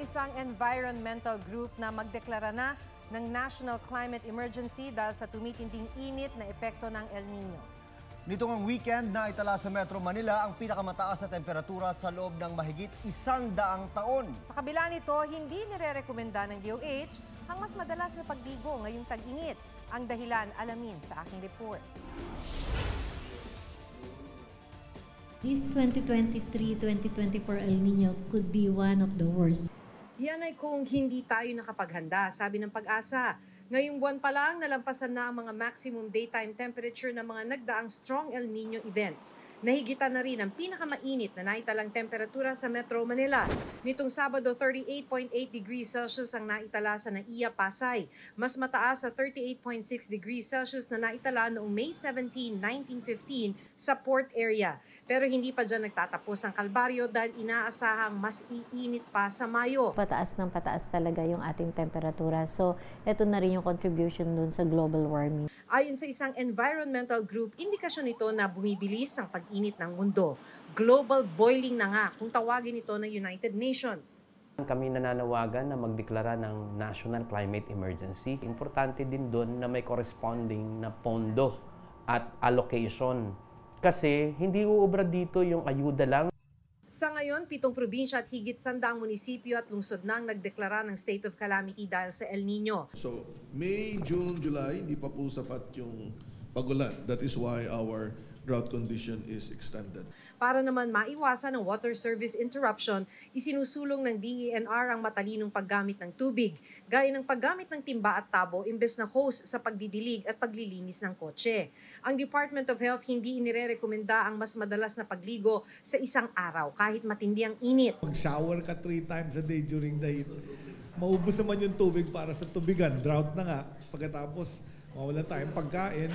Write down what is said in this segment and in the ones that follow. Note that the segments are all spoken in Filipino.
ng isang environmental group na magdeklara na ng National Climate Emergency dahil sa tumitinding init na epekto ng El Nino. Nito ngang weekend na itala sa Metro Manila ang pinakamataas na temperatura sa loob ng mahigit 100 taon. Sa kabila nito, hindi nirerekomenda ng DOH ang mas madalas na pagligo ngayong tag-init. Ang dahilan, alamin sa aking report. This 2023-2024 El Nino could be one of the worst. Yan ay kung hindi tayo nakapaghanda, sabi ng Pag-asa. Ngayong buwan pa lang, nalampasan na ang mga maximum daytime temperature ng mga nagdaang strong El Nino events. Nahigitan na rin ang pinakamainit na naitalang temperatura sa Metro Manila. Nitong Sabado, 38.8 degrees Celsius ang naitala sa Naiya, Pasay. Mas mataas sa 38.6 degrees Celsius na naitala noong May 17, 1915 sa port area. Pero hindi pa dyan nagtatapos ang kalbaryo dahil inaasahang mas iinit pa sa Mayo. Pataas ng pataas talaga yung ating temperatura. So, ito na rin yung contribution dun sa global warming. Ayon sa isang environmental group, indikasyon ito na bumibilis ang pag-init ng mundo. Global boiling na nga kung tawagin ito ng United Nations. Kami nananawagan na magdeklara ng National Climate Emergency. Importante din doon na may corresponding na pondo at allocation. Kasi hindi uubra dito yung ayuda lang. Sa ngayon, 7 probinsya at higit 100 munisipyo at lungsod nang nagdeklara ng state of calamity dahil sa El Nino. So, May, June, July, hindi pa po sapat yung pagulan. That is why our drought condition is extended. Para naman maiwasan ang water service interruption, isinusulong ng DENR ang matalinong paggamit ng tubig, gaya ng paggamit ng timba at tabo imbes na hose sa pagdidilig at paglilinis ng kotse. Ang Department of Health hindi inirekomenda ang mas madalas na pagligo sa isang araw kahit matindi ang init. Mag-shower ka 3 times a day during the heat. Maubos naman yung tubig para sa tubigan. Drought na nga. Pagkatapos, mawala tayong pagkain.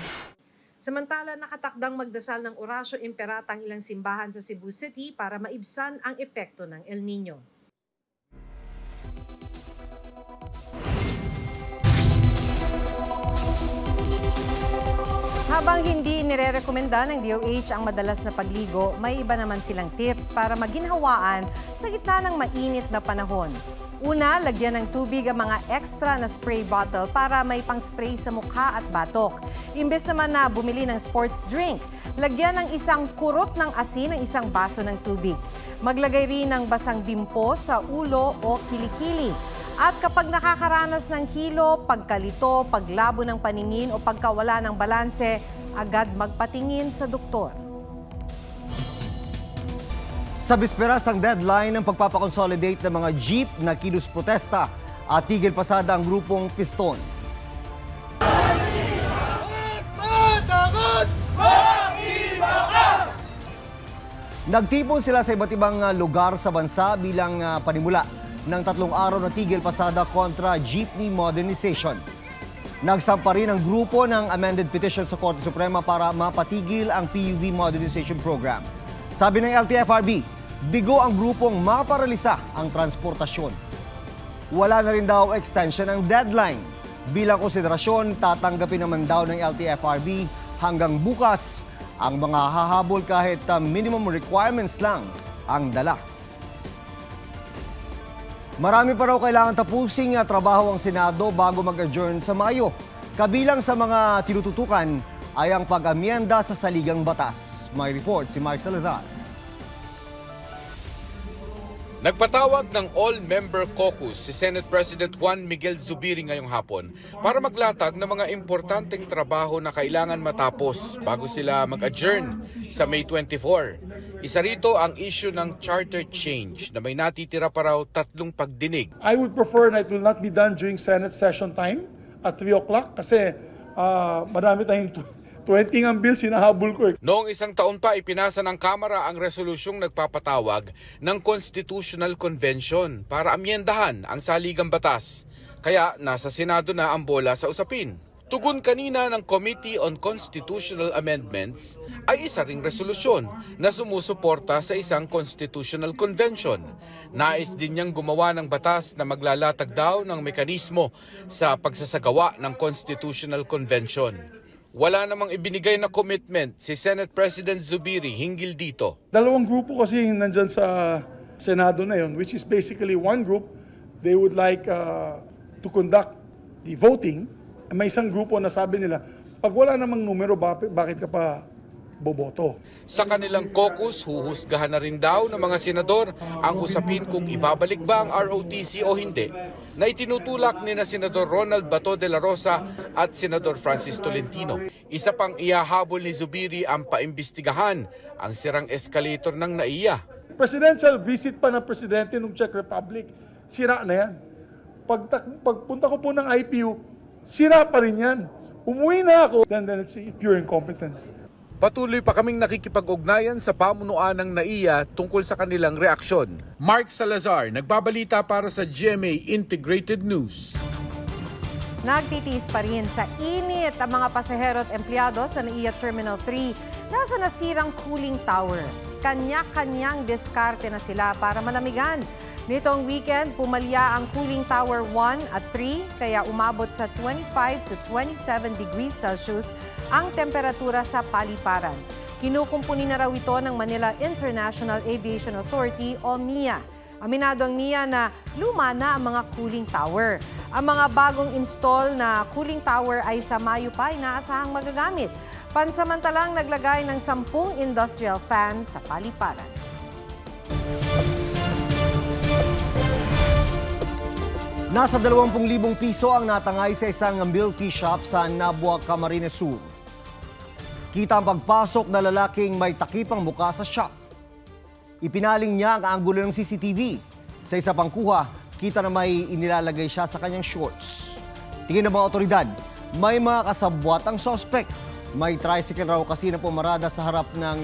Samantala, nakatakdang magdasal ng Orasio Imperata ang ilang simbahan sa Cebu City para maibsan ang epekto ng El Nino. Habang hindi nirerekomenda ng DOH ang madalas na pagligo, may iba naman silang tips para maginhawaan sa gitna ng mainit na panahon. Una, lagyan ng tubig ang mga extra na spray bottle para may pang-spray sa mukha at batok. Imbes naman na bumili ng sports drink, lagyan ng isang kurot ng asin ng isang baso ng tubig. Maglagay rin ng basang bimpo sa ulo o kilikili. At kapag nakakaranas ng hilo, pagkalito, paglabo ng paningin o pagkawala ng balanse, agad magpatingin sa doktor. Sa bisperas ng deadline ng pagpapakonsolidate ng mga jeep na kilos protesta at tigil pasada ang grupong Piston. Nagtipon sila sa iba't ibang lugar sa bansa bilang panimula ng 3 araw na tigil pasada kontra jeepney modernization. Nagsampa rin ang grupo ng amended petition sa Korte Suprema para mapatigil ang PUV modernization program. Sabi ng LTFRB, bigo ang grupong maparalisa ang transportasyon. Wala na rin daw extension ng deadline. Bilang konsiderasyon, tatanggapin naman daw ng LTFRB hanggang bukas ang mga hahabol kahit minimum requirements lang ang dala. Marami pa raw kailangan tapusing trabaho ang Senado bago mag-adjourn sa Mayo. Kabilang sa mga tinututukan ay ang pag-amyenda sa saligang batas. May report si Mike Salazar. Nagpatawag ng All-Member Caucus si Senate President Juan Miguel Zubiri ngayong hapon para maglatag ng mga importanteng trabaho na kailangan matapos bago sila mag-adjourn sa May 24. Isa rito ang issue ng charter change na may natitira pa raw 3 pagdinig. I would prefer that it will not be done during Senate session time at 3 o'clock kasi marami tayong 20 ang bill sinahabol ko. Noong 1 taon pa ipinasa ng Kamara ang resolusyong nagpapatawag ng Constitutional Convention para amyendahan ang saligang batas. Kaya nasa Senado na ang bola sa usapin. Tugon kanina ng Committee on Constitutional Amendments ay isa ring resolusyon na sumusuporta sa isang Constitutional Convention. Nais din niyang gumawa ng batas na maglalatag daw ng mekanismo sa pagsasagawa ng Constitutional Convention. Wala namang ibinigay na commitment si Senate President Zubiri hinggil dito. 2 grupo kasi nandyan sa Senado na yon, which is basically one group they would like to conduct the voting. May isang grupo na sabi nila, pag wala namang numero, bakit ka pa boboto? Sa kanilang caucus, huhusgahan na rin daw ng mga senador ang usapin kung ibabalik ba ang ROTC o hindi, na itinutulak ni na Senador Ronald Bato de la Rosa at Senador Francis Tolentino. Isa pang ihahabol ni Zubiri ang paimbestigahan ang sirang escalator ng NAIA. Presidential visit pa ng presidente ng Czech Republic, sira na yan. Pagpunta ko po ng IPU, sira pa rin yan. Umuwi na ako, then it's pure incompetence. Patuloy pa kaming nakikipag-ugnayan sa pamunuan ng NAIA tungkol sa kanilang reaksyon. Mark Salazar, nagbabalita para sa GMA Integrated News. Nagtitiis pa rin sa init ang mga pasahero at empleyado sa NAIA Terminal 3 na sa nasirang cooling tower. Kanya-kanyang diskarte na sila para malamigan. Nitong weekend, pumalya ang cooling tower 1 at 3 kaya umabot sa 25 to 27 degrees Celsius ang temperatura sa paliparan. Kinukumpuni na raw ito ng Manila International Aviation Authority o MIA. Aminado ang MIA na luma na ang mga cooling tower. Ang mga bagong install na cooling tower ay sa Mayo pa inaasahang magagamit. Pansamantalang naglagay ng 10 industrial fan sa paliparan. Nasa 20,000 piso ang natangay sa isang milk tea shop sa Nabua, Camarines Sur. Kita ang pagpasok na lalaking may takipang muka sa shop. Ipinaling niya ang anggulo ng CCTV. Sa isa pang kuha, kita na may inilalagay siya sa kanyang shorts. Tingin ng mga otoridad, may mga kasabwat ang suspect. May tricycle raw kasi na pumarada sa harap ng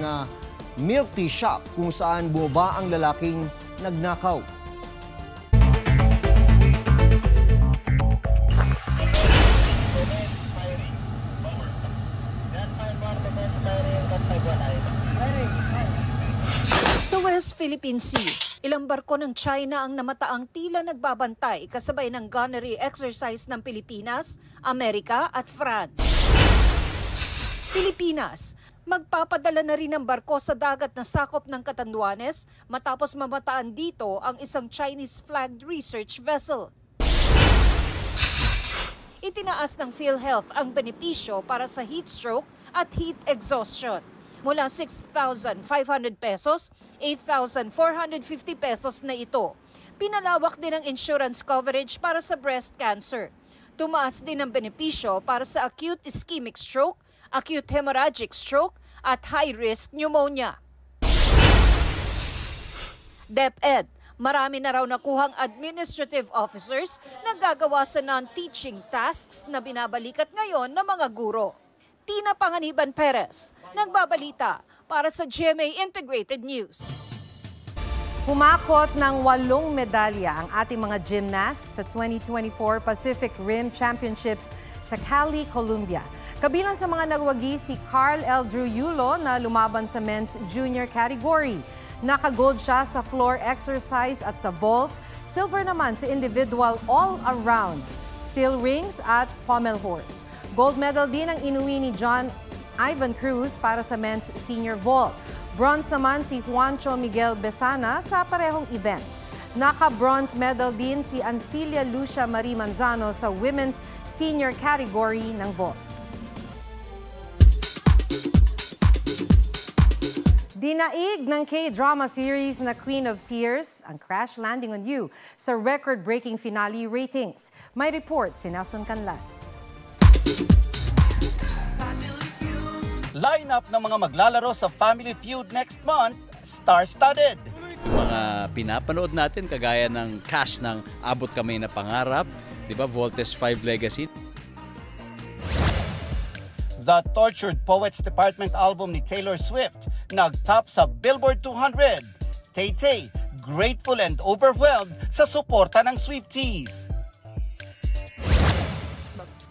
milk tea shop kung saan bumaba ang lalaking nagnakaw. Sa West Philippine Sea, ilang barko ng China ang namataang tila nagbabantay kasabay ng gunnery exercise ng Pilipinas, Amerika at France. Pilipinas, magpapadala na rin ng barko sa dagat na sakop ng Catanduanes matapos mamataan dito ang isang Chinese-flagged research vessel. Itinaas ng PhilHealth ang benepisyo para sa heat stroke at heat exhaustion. Mula 6,500 pesos, 8,450 pesos na ito. Pinalawak din ang insurance coverage para sa breast cancer. Tumaas din ang benepisyo para sa acute ischemic stroke, acute hemorrhagic stroke at high-risk pneumonia. DepEd, marami na raw nakuhang administrative officers na gagawa sa non-teaching tasks na binabalikat ngayon ng mga guro. Tina Panganiban Perez, nagbabalita para sa GMA Integrated News. Humakot ng 8 medalya ang ating mga gymnasts sa 2024 Pacific Rim Championships sa Cali, Colombia. Kabilang sa mga nagwagi si Carl L. Druyulo na lumaban sa men's junior category. Naka-gold siya sa floor exercise at sa vault. Silver naman sa individual all-around, steel rings at pommel horse. Gold medal din ang inuwi ni John Ivan Cruz para sa men's senior vault. Bronze naman si Juancho Miguel Besana sa parehong event. Naka-bronze medal din si Ancilia Lucia Marie Manzano sa women's senior category ng vault. Dinaig ng K-drama series na Queen of Tears ang Crash Landing on You sa record-breaking finale ratings. May report si Nelson Canlas. Lineup ng mga maglalaro sa Family Feud next month, star-studded. Yung mga pinapanood natin kagaya ng cast ng Abot Kamay na Pangarap, di ba, Voltes 5 Legacy. The Tortured Poets Department album ni Taylor Swift nag-top sa Billboard 200. Tay-Tay, grateful and overwhelmed sa suporta ng Swifties.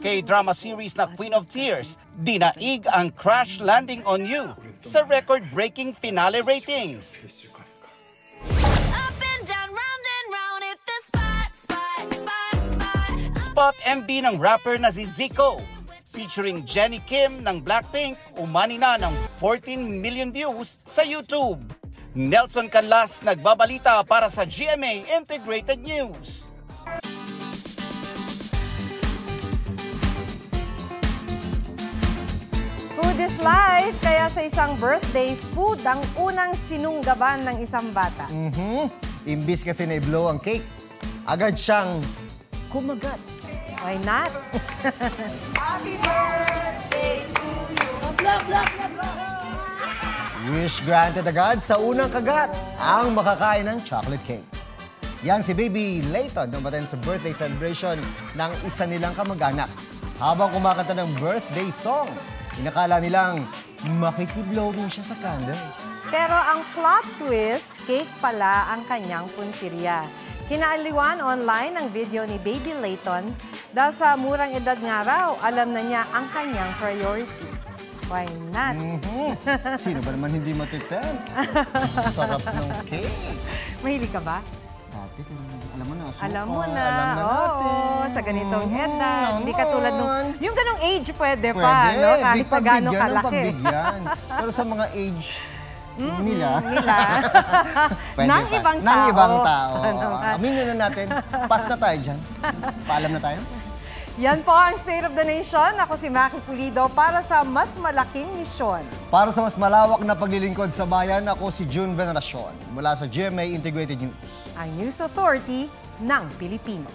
K-drama series na Queen of Tears, dinaig ang Crash Landing on You sa record-breaking finale ratings. Spot MV ng rapper na si Zico, featuring Jenny Kim ng Blackpink, umani na ng 14 million views sa YouTube. Nelson Canlas nagbabalita para sa GMA Integrated News. this life, kaya sa isang birthday, food ang unang sinunggaban ng isang bata. Imbis kasi na i-blow ang cake, agad siyang kumagat. Why not? Happy birthday to you. Wish granted agad sa unang kagat ang makakain ng chocolate cake. Yan si Baby Layton dumating sa birthday celebration ng isa nilang kamag-anak. Habang kumakanta ng birthday song, inakala nilang makikiblowing siya sa candle. Pero ang plot twist, cake pala ang kanyang puntirya. Kinaaliwan online ang video ni Baby Layton dahil sa murang edad nga raw, alam na niya ang kanyang priority. Why not? Sino ba naman hindi matitempt? Sarap ng cake. Mahilig ka ba? Dati, alam mo na. Alam mo na. Alam na natin. Oo, sa ganitong edad. Hindi katulad nung... Yung ganong age pwede pa, Pwede. no? Kahit na gano'ng Pagbigyan ng kalaki. pagbigyan. Pero sa mga age nila. Pwede Nang pa. ibang Nang tao. ibang tao. Ano nga? Aminin na natin. Pass na tayo dyan. Paalam na tayo. Yan po ang State of the Nation. Ako si Maki Pulido para sa mas malaking misyon. Para sa mas malawak na paglilingkod sa bayan, ako si June Veneracion mula sa GMA Integrated News. Ang News Authority ng Pilipino.